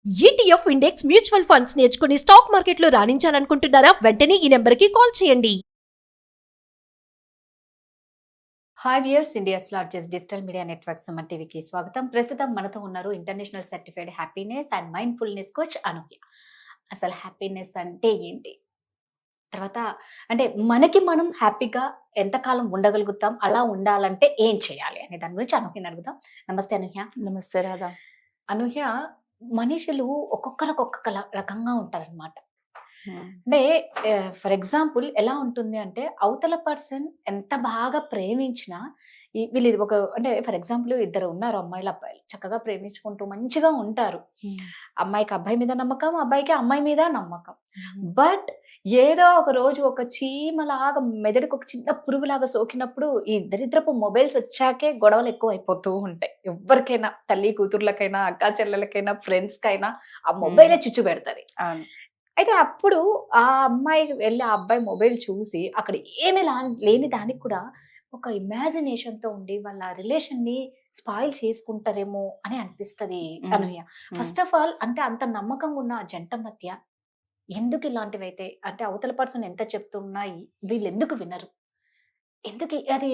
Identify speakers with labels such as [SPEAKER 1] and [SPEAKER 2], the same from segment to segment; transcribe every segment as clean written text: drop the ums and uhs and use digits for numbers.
[SPEAKER 1] ETF index mutual funds నేర్చుకుని stock మార్కెట్లో రాణించాలనుకుంటున్నారా? వెంటనే ఈ నెంబర్కి కాల్ చేయండి.
[SPEAKER 2] Hi viewers, India's largest digital media network Suman టీవీకి స్వాగతం. ప్రస్తుతం మనతో ఉన్నారు international certified happiness and mindfulness coach Anuhya. అసలు హ్యాపీనెస్ అంటే ఏంటి, తర్వాత అంటే మనకి మనం హ్యాపీగా ఎంతకాలం ఉండగలుగుతాం, అలా ఉండాలంటే ఏం చేయాలి అనే దాని గురించి అనూహ్యని అడుగుదాం. నమస్తే అనూహ్య.
[SPEAKER 3] నమస్తే రాధా.
[SPEAKER 2] అనూహ్య, మనుషులు ఒక్కొక్కరు ఒక్కొక్క రకంగా ఉంటారనమాట. అంటే ఫర్ ఎగ్జాంపుల్ ఎలా ఉంటుంది అంటే, అవతల పర్సన్ ఎంత బాగా ప్రేమించినా వీళ్ళు ఒక అంటే ఫర్ ఎగ్జాంపుల్ ఇద్దరు ఉన్నారు, అమ్మాయిలు అబ్బాయిలు చక్కగా ప్రేమించుకుంటూ మంచిగా ఉంటారు. అమ్మాయికి అబ్బాయి మీద నమ్మకం, అబ్బాయికి అమ్మాయి మీద నమ్మకం. బట్ ఏదో ఒక రోజు ఒక చీమలాగా మెదడుకు ఒక చిన్న పురుగులాగా సోకినప్పుడు ఈ దరిద్రపు మొబైల్స్ వచ్చాకే గొడవలు ఎక్కువ అయిపోతూ ఉంటాయి. ఎవరికైనా, తల్లి కూతుర్లకైనా, అక్క చెల్లెలకైనా, ఫ్రెండ్స్ కైనా ఆ మొబైలే చిచ్చు పెడతారు. అయితే అప్పుడు ఆ అమ్మాయి వెళ్ళి ఆ అబ్బాయి మొబైల్ చూసి అక్కడ ఏమీ లేని దానికి కూడా ఒక ఇమాజినేషన్ తో ఉండి వాళ్ళ రిలేషన్ ని స్పాయిల్ చేసుకుంటారేమో అని అనిపిస్తుంది అనూహ్య. ఫస్ట్ ఆఫ్ ఆల్, అంటే అంత నమ్మకంగా ఉన్న ఆ జంట మధ్య ఎందుకు ఇలాంటివి అయితే, అంటే అవతల పర్సన్ ఎంత చెప్తున్నా వీళ్ళు ఎందుకు వినరు, ఎందుకు అది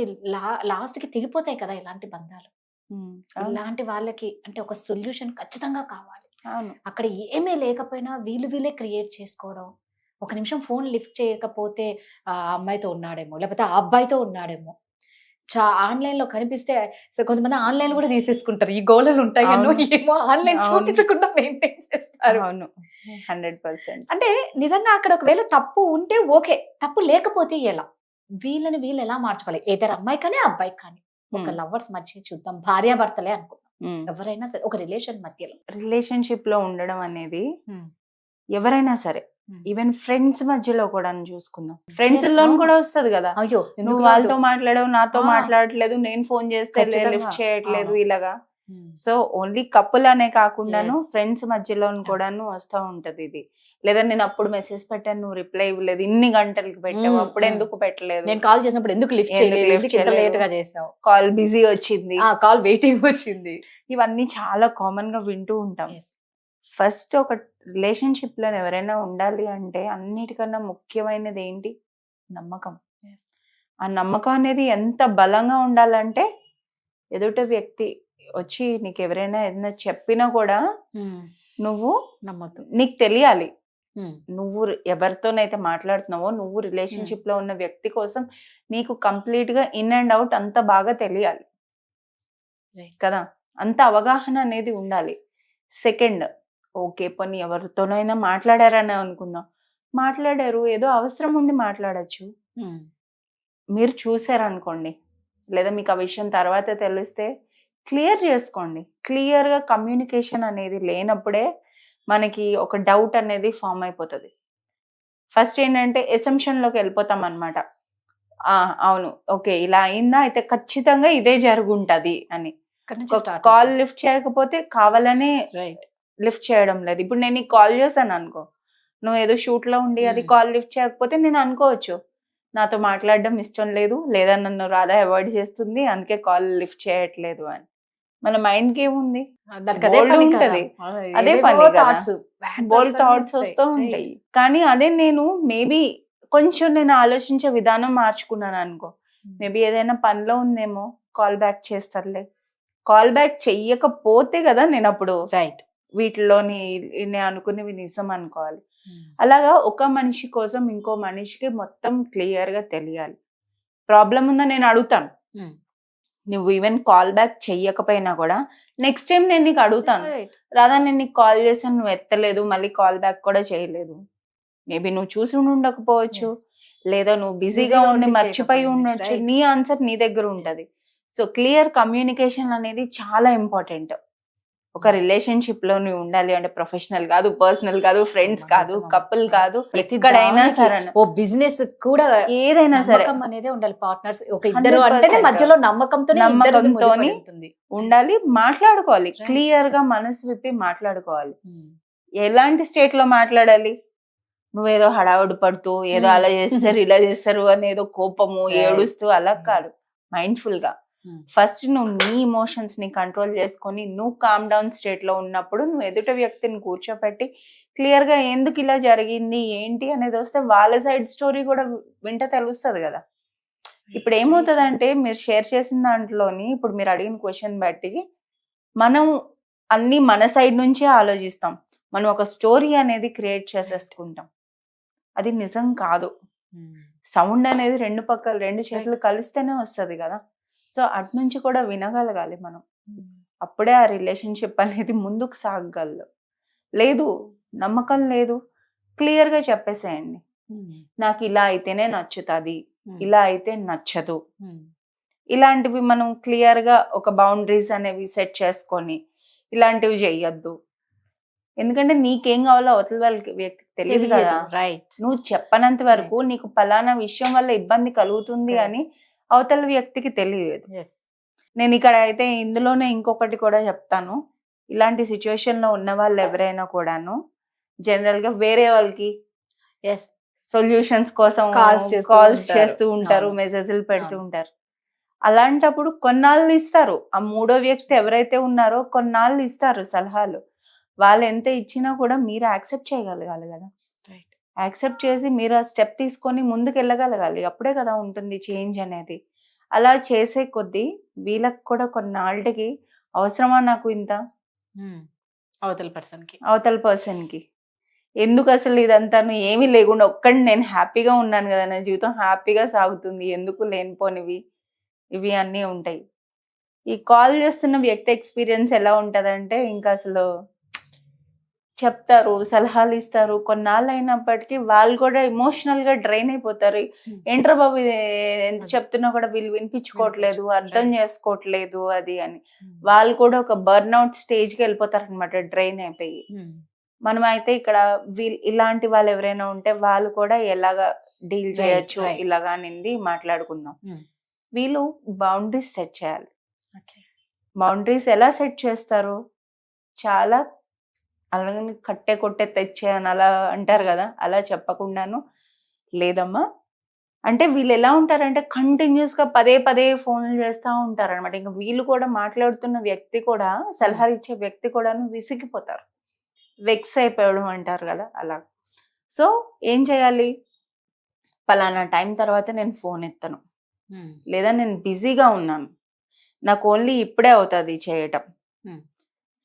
[SPEAKER 2] లాస్ట్ కి తెగిపోతాయి కదా ఇలాంటి బంధాలు. ఇలాంటి వాళ్ళకి అంటే ఒక సొల్యూషన్ ఖచ్చితంగా కావాలి. అక్కడ ఏమీ లేకపోయినా వీళ్ళే క్రియేట్ చేసుకోవడం. ఒక నిమిషం ఫోన్ లిఫ్ట్ చేయకపోతే ఆ అమ్మాయితో ఉన్నాడేమో, లేకపోతే ఆ అబ్బాయితో ఉన్నాడేమో. ఆన్లైన్ లో కనిపిస్తే కొంతమంది ఆన్లైన్ కూడా తీసేసుకుంటారు. ఈ గోళలు ఉంటాయి ఏమో ఆన్లైన్ చూపించకుండా మెయింటైన్ చేస్తారు.
[SPEAKER 3] 100%.
[SPEAKER 2] అంటే నిజంగా అక్కడ ఒకవేళ తప్పు ఉంటే ఓకే, తప్పు లేకపోతే ఎలా వీళ్ళు ఎలా మార్చుకోవాలి? ఏదైనా అమ్మాయి కానీ అబ్బాయి కానీ, ఒక లవర్స్ మధ్య చూద్దాం, భార్యాభర్తలే అనుకో, ఎవరైనా సరే ఒక
[SPEAKER 3] రిలేషన్షిప్ లో ఉండడం అనేది ఎవరైనా సరే, ఈవెన్ ఫ్రెండ్స్ మధ్యలో కూడా చూసుకుందాం. ఫ్రెండ్స్ లో కూడా వస్తుంది కదా,
[SPEAKER 2] అయ్యో
[SPEAKER 3] నువ్వు వాళ్ళతో మాట్లాడవు, నాతో మాట్లాడట్లేదు, నేను ఫోన్ చేస్తే లిఫ్ట్ చేయట్లేదు ఇలాగా. సో ఓన్లీ కపుల్ అనే కాకుండాను ఫ్రెండ్స్ మధ్యలో కూడాను వస్తూ ఉంటది ఇది. లేదా నేను అప్పుడు మెసేజ్ పెట్టాను, నువ్వు రిప్లై ఇవ్వలేదు, ఇన్ని గంటలకి పెట్టావు, అప్పుడు ఎందుకు పెట్టలేదు,
[SPEAKER 2] నేను కాల్ చేసినప్పుడు ఎందుకు లిఫ్ట్ చేయలేదు, లేట్ గా చేసావు,
[SPEAKER 3] కాల్ బిజీ వచ్చింది,
[SPEAKER 2] కాల్ వెయిటింగ్ వచ్చింది.
[SPEAKER 3] ఇవన్నీ చాలా కామన్ గా వింటూ ఉంటాం. ఫస్ట్ ఒక రిలేషన్షిప్ లో ఎవరైనా ఉండాలి అంటే అన్నిటికన్నా ముఖ్యమైనది ఏంటి? నమ్మకం. ఆ నమ్మకం అనేది ఎంత బలంగా ఉండాలంటే, ఎదుట వ్యక్తి వచ్చి నీకు ఎవరైనా ఏదైనా చెప్పినా కూడా నువ్వు నమ్మద్దు. నీకు తెలియాలి నువ్వు ఎవరితోనైతే మాట్లాడుతున్నావో, నువ్వు రిలేషన్షిప్ లో ఉన్న వ్యక్తి కోసం నీకు కంప్లీట్ గా ఇన్ అండ్ అవుట్ అంత బాగా తెలియాలి కదా, అంత అవగాహన అనేది ఉండాలి. సెకండ్, ఓకే పని ఎవరితోనైనా మాట్లాడారని అనుకుందాం, మాట్లాడారు, ఏదో అవసరం ఉండి మాట్లాడచ్చు, మీరు చూసారనుకోండి, లేదా మీకు ఆ విషయం తర్వాత తెలిస్తే క్లియర్ చేసుకోండి. క్లియర్గా కమ్యూనికేషన్ అనేది లేనప్పుడే మనకి ఒక డౌట్ అనేది ఫామ్ అయిపోతుంది. ఫస్ట్ ఏంటంటే ఎసంప్షన్లోకి వెళ్ళిపోతాం అనమాట. అవును, ఓకే ఇలా అయిందా, అయితే ఖచ్చితంగా ఇదే జరుగుంటది అని. కాల్ లిఫ్ట్ చేయకపోతే కావాలనే లిఫ్ట్ చేయడం లేదు. ఇప్పుడు నేను నీకు కాల్ చేశాను అనుకో, నువ్వు ఏదో షూట్ లో ఉండి అది కాల్ లిఫ్ట్ చేయకపోతే నేను అనుకోవచ్చు నాతో మాట్లాడడం ఇష్టం లేదు, లేదా నన్ను రాధా అవాయిడ్ చేస్తుంది, అందుకే కాల్ లిఫ్ట్ చేయట్లేదు అని. మన మైండ్ కి ఏముంది, ఉంటది, అదే పని, బోల్డ్ థాట్స్ వస్తూ ఉంటాయి. కానీ అదే నేను మేబీ కొంచెం నేను ఆలోచించే విధానం మార్చుకున్నాను అనుకో, మేబీ ఏదైనా పనిలో ఉందేమో, కాల్ బ్యాక్ చేస్తారులే, కాల్ బ్యాక్ చెయ్యకపోతే కదా నేను అప్పుడు వీటిలోని నేను అనుకునేవి నిజం అనుకోవాలి. అలాగా ఒక మనిషి కోసం ఇంకో మనిషికి మొత్తం క్లియర్ గా తెలియాలి. ప్రాబ్లం ఉందా నేను అడుగుతాను, నువ్వు ఈవెన్ కాల్ బ్యాక్ చెయ్యకపోయినా కూడా నెక్స్ట్ టైం నేను నీకు అడుగుతాను, రాదా నేను నీకు కాల్ చేశాను, నువ్వు ఎత్తలేదు, మళ్ళీ కాల్ బ్యాక్ కూడా చేయలేదు, మేబీ నువ్వు చూసి ఉండకపోవచ్చు, లేదా నువ్వు బిజీగా ఉండి మర్చిపోయి ఉండొచ్చు, నీ ఆన్సర్ నీ దగ్గర ఉంటది. సో క్లియర్ కమ్యూనికేషన్ అనేది చాలా ఇంపార్టెంట్. ఒక రిలేషన్షిప్ లో నువ్వు ఉండాలి అంటే ప్రొఫెషనల్ కాదు, పర్సనల్ కాదు, ఫ్రెండ్స్ కాదు, కపుల్ కాదు, ఎక్కడైనా సరే,
[SPEAKER 2] ఓ బిజినెస్ కూడా
[SPEAKER 3] ఏదైనా సరే
[SPEAKER 2] అనేది ఉండాలి. పార్ట్నర్స్ ఒక ఇద్దరు అంటే మధ్యలో నమ్మకంతో
[SPEAKER 3] ఉండాలి, మాట్లాడుకోవాలి, క్లియర్ గా మనసు విప్పి మాట్లాడుకోవాలి. ఎలాంటి స్టేట్ లో మాట్లాడాలి? నువ్వేదో హడావుడి పడుతూ ఏదో అలా చేస్తారు ఇలా చేస్తారు అని ఏదో కోపము ఏడుస్తూ అలా కాదు, మైండ్ఫుల్ గా ఫస్ట్ నువ్వు నీ ఇమోషన్స్ ని కంట్రోల్ చేసుకొని నువ్వు కామ్ డౌన్ స్టేట్ లో ఉన్నప్పుడు నువ్వు ఎదుట వ్యక్తిని కూర్చోపెట్టి క్లియర్ గా ఎందుకు ఇలా జరిగింది ఏంటి అనేది వస్తే వాళ్ళ సైడ్ స్టోరీ కూడా వింటే తెలుస్తుంది కదా. ఇప్పుడు ఏమవుతుందంటే మీరు షేర్ చేసిన దాంట్లోని ఇప్పుడు మీరు అడిగిన క్వశ్చన్ బట్టి మనం అన్ని మన సైడ్ నుంచే ఆలోచిస్తాం, మనం ఒక స్టోరీ అనేది క్రియేట్ చేసేసుకుంటాం. అది నిజం కాదు. సౌండ్ అనేది రెండు చేతులు కలిస్తేనే వస్తుంది కదా. సో అటు నుంచి కూడా వినగలగాలి మనం, అప్పుడే ఆ రిలేషన్షిప్ అనేది ముందుకు సాగగలదు. లేదు నమ్మకం లేదు, క్లియర్ గా చెప్పేసేయండి, నాకు ఇలా అయితేనే నచ్చుతుంది, ఇలా అయితే నచ్చదు. ఇలాంటివి మనం క్లియర్ గా ఒక బౌండరీస్ అనేవి సెట్ చేసుకొని ఇలాంటివి చెయ్యొద్దు. ఎందుకంటే నీకేం కావాలో అవతల వాళ్ళకి వ్యక్తికి తెలియదు కదా.
[SPEAKER 2] రైట్.
[SPEAKER 3] నువ్వు చెప్పనంత వరకు నీకు పలానా విషయం వల్ల ఇబ్బంది కలుగుతుంది అని అవతల వ్యక్తికి తెలియదు. నేను ఇక్కడ అయితే ఇందులోనే ఇంకొకటి కూడా చెప్తాను. ఇలాంటి సిచ్యువేషన్ లో ఉన్న వాళ్ళు ఎవరైనా కూడాను జనరల్ గా వేరే వాళ్ళకి సొల్యూషన్స్ కోసం కాల్స్ చేస్తూ ఉంటారు, మెసేజ్లు పెడుతూ ఉంటారు. అలాంటప్పుడు కొన్నాళ్ళు ఇస్తారు, ఆ మూడో వ్యక్తి ఎవరైతే ఉన్నారో కొన్నాళ్ళు ఇస్తారు సలహాలు. వాళ్ళు ఎంత ఇచ్చినా కూడా మీరు యాక్సెప్ట్ చేయగలగాలి కదా. యాక్సెప్ట్ చేసి మీరు ఆ స్టెప్ తీసుకొని ముందుకు వెళ్ళగలగాలి, అప్పుడే కదా ఉంటుంది చేంజ్ అనేది. అలా చేసే కొద్దీ వీళ్ళకి కూడా కొన్నాళ్ళకి అవసరమా నాకు ఇంత, అవతల పర్సన్కి ఎందుకు అసలు ఇదంతా ఏమీ లేకుండా ఒక్కడి నేను హ్యాపీగా ఉన్నాను కదా, నా జీవితం హ్యాపీగా సాగుతుంది, ఎందుకు లేనిపోనివి ఇవి అన్నీ ఉంటాయి. ఈ కాల్ చేస్తున్న వ్యక్తి ఎక్స్పీరియన్స్ ఎలా ఉంటదంటే ఇంకా అసలు చెప్తారు, సలహాలు ఇస్తారు, కొన్నాళ్ళు అయినప్పటికీ వాళ్ళు కూడా ఎమోషనల్ గా డ్రైన్ అయిపోతారు. ఏంట్రా బాబు ఎంత చెప్తున్నా కూడా వీళ్ళు వినిపించుకోవట్లేదు, అర్థం చేసుకోవట్లేదు అది అని. వాళ్ళు కూడా ఒక బర్న్అవుట్ స్టేజ్ కి వెళ్ళిపోతారు అనమాట, డ్రైన్ అయిపోయి. మనం అయితే ఇక్కడ ఇలాంటి వాళ్ళు ఎవరైనా ఉంటే వాళ్ళు కూడా ఎలాగా డీల్ చేయొచ్చు ఇలాగా అనేది మాట్లాడుకుందాం. వీళ్ళు బౌండరీస్ సెట్ చేయాలి. బౌండరీస్ ఎలా సెట్ చేస్తారు, చాలా అలాగే కట్టే కొట్టే తెచ్చే అని అలా అంటారు కదా, అలా చెప్పకుండాను లేదమ్మా అంటే వీళ్ళు ఎలా ఉంటారంటే కంటిన్యూస్ గా పదే పదే ఫోన్లు చేస్తూ ఉంటారు అనమాట. ఇంకా వీళ్ళు కూడా మాట్లాడుతున్న వ్యక్తి కూడా సలహా ఇచ్చే వ్యక్తి కూడా విసిగిపోతారు, వెక్స్ అయిపోవడం అంటారు కదా అలా. సో ఏం చేయాలి, పలానా టైం తర్వాత నేను ఫోన్ ఎత్తను, లేదా నేను బిజీగా ఉన్నాను, నాకు ఓన్లీ ఇప్పుడే అవుతుంది చేయటం.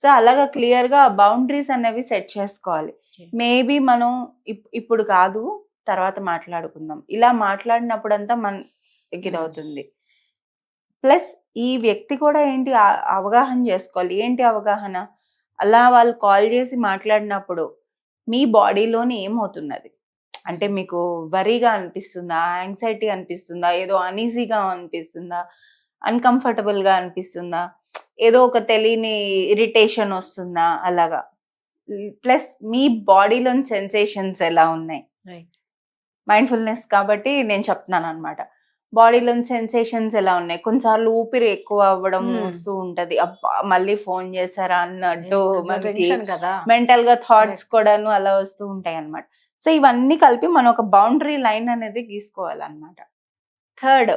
[SPEAKER 3] సో అలాగా క్లియర్ గా బౌండరీస్ అనేవి సెట్ చేసుకోవాలి. మేబీ మనం ఇప్పుడు కాదు తర్వాత మాట్లాడుకుందాం, ఇలా మాట్లాడినప్పుడంతా మన ఎగిరవుతుంది. ప్లస్ ఈ వ్యక్తి కూడా ఏంటి అవగాహన చేసుకోవాలి. ఏంటి అవగాహన, అలా వాళ్ళు కాల్ చేసి మాట్లాడినప్పుడు మీ బాడీలోని ఏమవుతున్నది అంటే మీకు వరీగా అనిపిస్తుందా, యాంగ్జైటీ అనిపిస్తుందా, ఏదో అనీజీగా అనిపిస్తుందా, అన్కంఫర్టబుల్ గా అనిపిస్తుందా, ఏదో ఒక తెలియని ఇరిటేషన్ వస్తుందా అలాగా. ప్లస్ మీ బాడీలోని సెన్సేషన్స్ ఎలా ఉన్నాయి, మైండ్ఫుల్నెస్ కాబట్టి నేను చెప్తున్నాను అనమాట. బాడీలోని సెన్సేషన్స్ ఎలా ఉన్నాయి, కొన్నిసార్లు ఊపిరి ఎక్కువ అవ్వడం వస్తూ ఉంటది, అబ్బా మళ్ళీ ఫోన్ చేశారా అన్నట్టు మనకి మెంటల్ గా థాట్స్ కూడాను అలా వస్తూ ఉంటాయి అనమాట. సో ఇవన్నీ కలిపి మనం ఒక బౌండరీ లైన్ అనేది గీసుకోవాలన్నమాట. థర్డ్,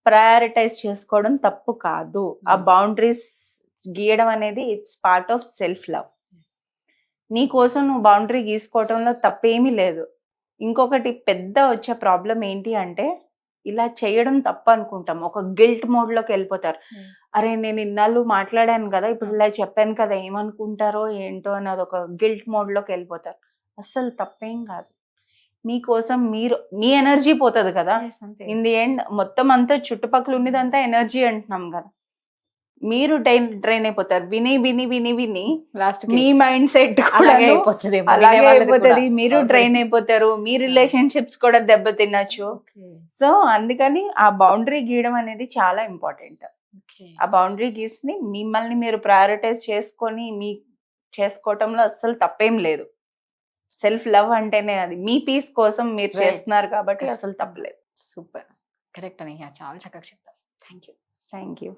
[SPEAKER 3] ప్రయారిటైజ్ చేసుకోవడం తప్పు కాదు. ఆ బౌండరీస్ గీయడం అనేది it's part of self love. నీ కోసం నువ్వు బౌండరీ గీసుకోవడంలో తప్పేమీ లేదు. ఇంకొకటి పెద్ద వచ్చే ప్రాబ్లం ఏంటి అంటే ఇలా చేయడం తప్పు అనుకుంటాం, ఒక గిల్ట్ మోడ్ లోకి వెళ్ళిపోతారు. అరే నేను ఇన్నాళ్ళు మాట్లాడాను కదా, ఇప్పుడు ఇలా చెప్పాను కదా, ఏమనుకుంటారో ఏంటో అని అదొక గిల్ట్ మోడ్ లోకి వెళ్ళిపోతారు. అస్సలు తప్పేం కాదు. మీకోసం మీరు మీ ఎనర్జీ పోతుంది కదా, ఇన్ ది ఎండ్ మొత్తం అంతా చుట్టుపక్కల ఉన్నదంతా ఎనర్జీ అంటున్నాం కదా, మీరు డ్రైన్ అయిపోతారు. విని విని విని విని మీ మైండ్ సెట్ అలాగే అయిపోతుంది, మీరు డ్రైన్ అయిపోతారు, మీ రిలేషన్షిప్స్ కూడా దెబ్బతినచ్చు. సో అందుకని ఆ బౌండరీ గీయడం అనేది చాలా ఇంపార్టెంట్. ఆ బౌండరీ గీసి మిమ్మల్ని మీరు ప్రయారిటైజ్ చేసుకొని మీ చేసుకోవటంలో అస్సలు తప్పేం లేదు. సెల్ఫ్ లవ్ అంటేనే అది, మీ పీస్ కోసం మీరు చేస్తున్నారు కాబట్టి అసలు తప్పలేదు.
[SPEAKER 2] సూపర్, కరెక్ట్ అని చాలా చక్కగా చెప్తారు. Thank you.